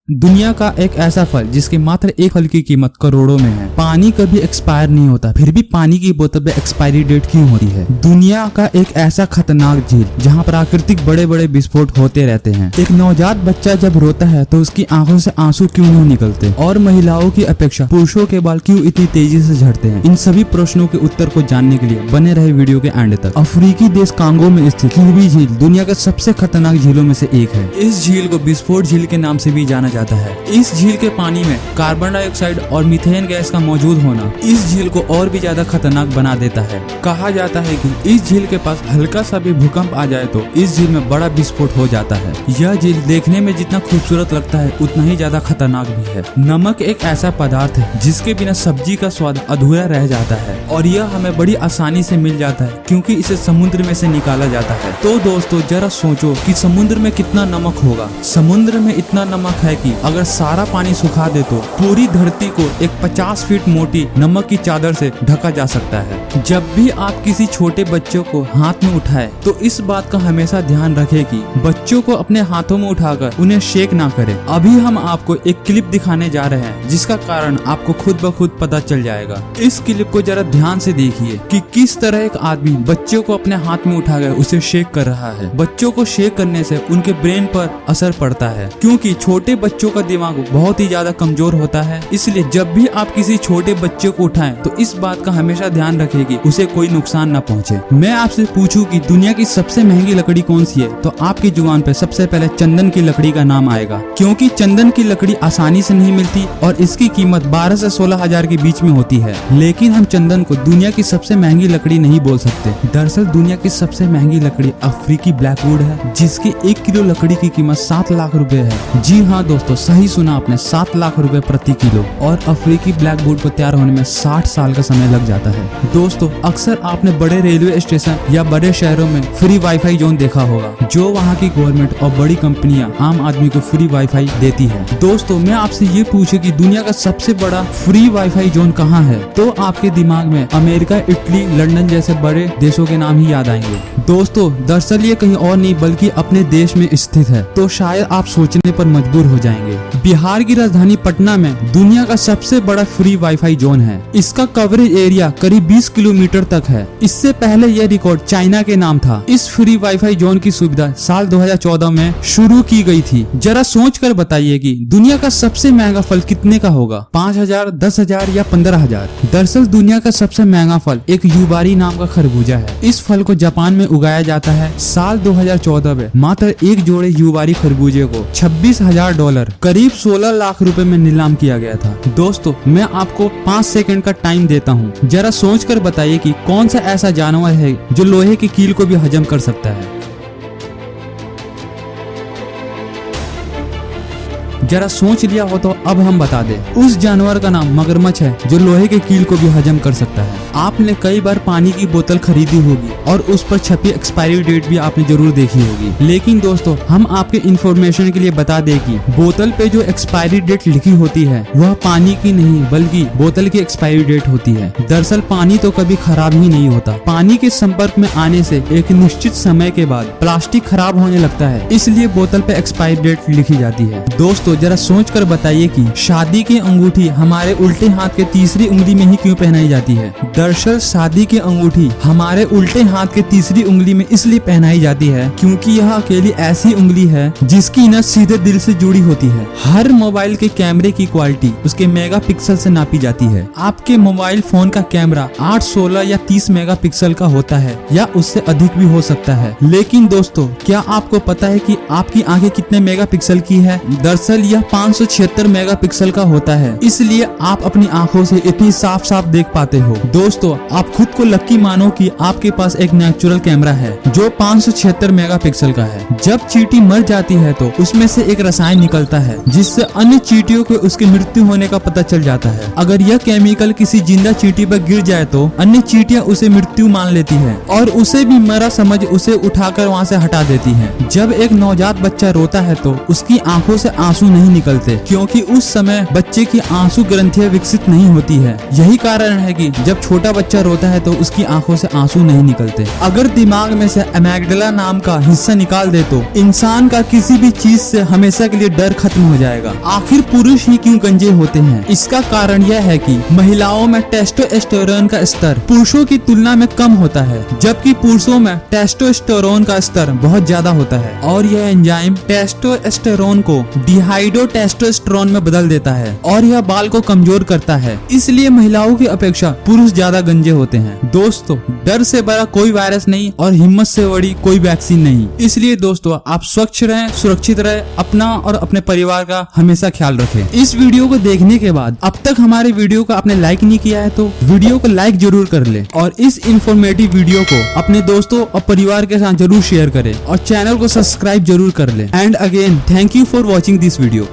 दुनिया का एक ऐसा फल जिसके मात्र एक फल की कीमत करोड़ों में है। पानी कभी एक्सपायर नहीं होता, फिर भी पानी की बोतल पे एक्सपायरी डेट क्यों होती है? दुनिया का एक ऐसा खतरनाक झील जहाँ प्राकृतिक बड़े बड़े विस्फोट होते रहते हैं। एक नवजात बच्चा जब रोता है तो उसकी आंखों से आंसू क्यों नहीं निकलते? और महिलाओं की अपेक्षा पुरुषों के बाल क्यों इतनी तेजी से झड़ते हैं? इन सभी प्रश्नों के उत्तर को जानने के लिए बने रहे वीडियो के एंड तक। अफ्रीकी देश कांगो में स्थित किवी झील दुनिया के सबसे खतरनाक झीलों में से एक है। इस झील को विस्फोट झील के नाम से भी जाना जाता है। इस झील के पानी में कार्बन डाइऑक्साइड और मीथेन गैस का मौजूद होना इस झील को और भी ज्यादा खतरनाक बना देता है। कहा जाता है कि इस झील के पास हल्का सा भी भूकंप आ जाए तो इस झील में बड़ा विस्फोट हो जाता है। यह झील देखने में जितना खूबसूरत लगता है उतना ही ज्यादा खतरनाक भी है। नमक एक ऐसा पदार्थ है जिसके बिना सब्जी का स्वाद अधूरा रह जाता है और यह हमें बड़ी आसानी से मिल जाता है क्योंकि इसे समुद्र में से निकाला जाता है। तो दोस्तों जरा सोचो कि समुद्र में कितना नमक होगा। समुद्र में इतना नमक है कि अगर सारा पानी सुखा दे तो पूरी धरती को एक 50 फीट मोटी नमक की चादर से ढका जा सकता है। जब भी आप किसी छोटे बच्चों को हाथ में उठाए तो इस बात का हमेशा ध्यान रखें कि बच्चों को अपने हाथों में उठाकर उन्हें शेक ना करें। अभी हम आपको एक क्लिप दिखाने जा रहे हैं जिसका कारण आपको खुद ब खुद पता चल जाएगा। इस क्लिप को जरा ध्यान से देखिए कि किस तरह एक आदमी बच्चों को अपने हाथ में उठाकर उसे शेक कर रहा है। बच्चों को शेक करने से उनके ब्रेन पर असर पड़ता है क्योंकि छोटे बच्चों का दिमाग बहुत ही ज्यादा कमजोर होता है। इसलिए जब भी आप किसी छोटे बच्चे को उठाएं तो इस बात का हमेशा ध्यान रखें कि उसे कोई नुकसान न पहुंचे। मैं आपसे पूछूं कि दुनिया की सबसे महंगी लकड़ी कौन सी है तो आपकी जुबान पे सबसे पहले चंदन की लकड़ी का नाम आएगा क्योंकि चंदन की लकड़ी आसानी से नहीं मिलती और इसकी कीमत 12 से 16 हजार के बीच में होती है। लेकिन हम चंदन को दुनिया की सबसे महंगी लकड़ी नहीं बोल सकते। दरअसल दुनिया की सबसे महंगी लकड़ी अफ्रीकी ब्लैकवुड है जिसकी 1 किलो लकड़ी की कीमत 7 लाख रुपए है। जी हाँ दोस्तों, सही सुना आपने, 7 लाख रुपए प्रति किलो। और अफ्रीकी ब्लैकवुड को तैयार होने में 60 साल का समय लग जाता है। दोस्तों अक्सर आपने बड़े रेलवे स्टेशन या बड़े शहरों में फ्री वाईफाई जोन देखा होगा जो वहाँ की गवर्नमेंट और बड़ी कंपनियां आम आदमी को फ्री वाईफाई देती है। दोस्तों मैं आपसे ये पूछूं कि दुनिया का सबसे बड़ा फ्री वाईफाई जोन कहाँ है तो आपके दिमाग में अमेरिका, इटली, लंदन जैसे बड़े देशों के नाम ही याद आएंगे। दोस्तों दरअसल ये कहीं और नहीं बल्कि अपने देश में स्थित है। तो शायद आप सोचने पर मजबूर हो जाएंगे। बिहार की राजधानी पटना में दुनिया का सबसे बड़ा फ्री वाईफाई जोन है। इसका कवरेज एरिया करीब 20 किलोमीटर तक है। इससे पहले यह रिकॉर्ड चाइना के नाम था। इस फ्री वाईफाई जोन की सुविधा साल 2014 में शुरू की गई थी। जरा सोच कर बताइए कि दुनिया का सबसे महंगा फल कितने का होगा? 5,000, 10,000 या 15,000? दरअसल दुनिया का सबसे महंगा फल एक युबारी नाम का खरबूजा है। इस फल को जापान में उगाया जाता है। साल 2014 में मात्र एक जोड़े युबारी खरबूजे को $26,000 करीब 16 लाख रुपए में नीलाम किया गया था। दोस्तों मैं आपको 5 सेकंड का टाइम देता हूँ। जरा सोचकर बताइए कि कौन सा ऐसा जानवर है जो लोहे की कील को भी हजम कर सकता है। जरा सोच लिया हो तो अब हम बता दें। उस जानवर का नाम मगरमच्छ है जो लोहे के कील को भी हजम कर सकता है। आपने कई बार पानी की बोतल खरीदी होगी और उस पर छपी एक्सपायरी डेट भी आपने जरूर देखी होगी। लेकिन दोस्तों हम आपके इंफॉर्मेशन के लिए बता दें कि बोतल पे जो एक्सपायरी डेट लिखी होती है वह पानी की नहीं बल्कि बोतल की एक्सपायरी डेट होती है। दरअसल पानी तो कभी खराब ही नहीं होता। पानी के संपर्क में आने से एक निश्चित समय के बाद प्लास्टिक खराब होने लगता है, इसलिए बोतल पे एक्सपायरी डेट लिखी जाती है। दोस्तों जरा सोच कर बताइए कि शादी की अंगूठी हमारे उल्टे हाथ के तीसरी उंगली में ही क्यों पहनाई जाती है? दरअसल शादी की अंगूठी हमारे उल्टे हाथ के तीसरी उंगली में इसलिए पहनाई जाती है क्योंकि यह अकेली ऐसी उंगली है जिसकी नस सीधे दिल से जुड़ी होती है। हर मोबाइल के कैमरे की क्वालिटी उसके मेगापिक्सल से नापी जाती है। आपके मोबाइल फोन का कैमरा 8, 16 या 30 मेगापिक्सल का होता है या उससे अधिक भी हो सकता है। लेकिन दोस्तों क्या आपको पता है कि आपकी आंखें कितने मेगापिक्सल की है? दरअसल यह 576 मेगापिक्सल का होता है, इसलिए आप अपनी आंखों से इतनी साफ साफ देख पाते हो। दोस्तों आप खुद को लकी मानो कि आपके पास एक नेचुरल कैमरा है जो 576 मेगापिक्सल का है। जब चींटी मर जाती है तो उसमें से एक रसायन निकलता है जिससे अन्य चींटियों को उसकी मृत्यु होने का पता चल जाता है। अगर यह केमिकल किसी जिंदा चींटी पर गिर जाए तो अन्य चींटियां उसे मृत्यु मान लेती है और उसे भी मरा समझ उसे उठाकर वहाँ से हटा देती है। जब एक नवजात बच्चा रोता है तो उसकी आंखों से आंसू आंसू नहीं निकलते, क्योंकि उस समय बच्चे की आंसू ग्रंथियां विकसित नहीं होती है। यही कारण है कि जब छोटा बच्चा रोता है तो उसकी आंखों से आंसू नहीं निकलते। अगर दिमाग में से अमेग्डला नाम का हिस्सा निकाल दे तो इंसान का किसी भी चीज से हमेशा के लिए डर खत्म हो जाएगा। आखिर पुरुष ही क्यों गंजे होते हैं? इसका कारण यह है कि महिलाओं में टेस्टोस्टेरोन का स्तर पुरुषों की तुलना में कम होता है, जबकि पुरुषों में टेस्टोस्टेरोन का स्तर बहुत ज्यादा होता है और यह एंजाइम टेस्टोस्टेरोन को डिहाइड्रोटेस्टोस्टेरोन में बदल देता है और यह बाल को कमजोर करता है। इसलिए महिलाओं की अपेक्षा पुरुष ज्यादा गंजे होते हैं। दोस्तों, डर से बड़ा कोई वायरस नहीं और हिम्मत से बड़ी कोई वैक्सीन नहीं। इसलिए दोस्तों, आप स्वच्छ रहें, सुरक्षित रहें, अपना और अपने परिवार का हमेशा ख्याल रखें। इस वीडियो को देखने के बाद अब तक हमारे वीडियो को आपने लाइक नहीं किया है तो वीडियो को लाइक जरूर कर ले और इस इंफॉर्मेटिव वीडियो को अपने दोस्तों और परिवार के साथ जरूर शेयर करें और चैनल को सब्सक्राइब जरूर कर ले। And again, thank you for watching this video.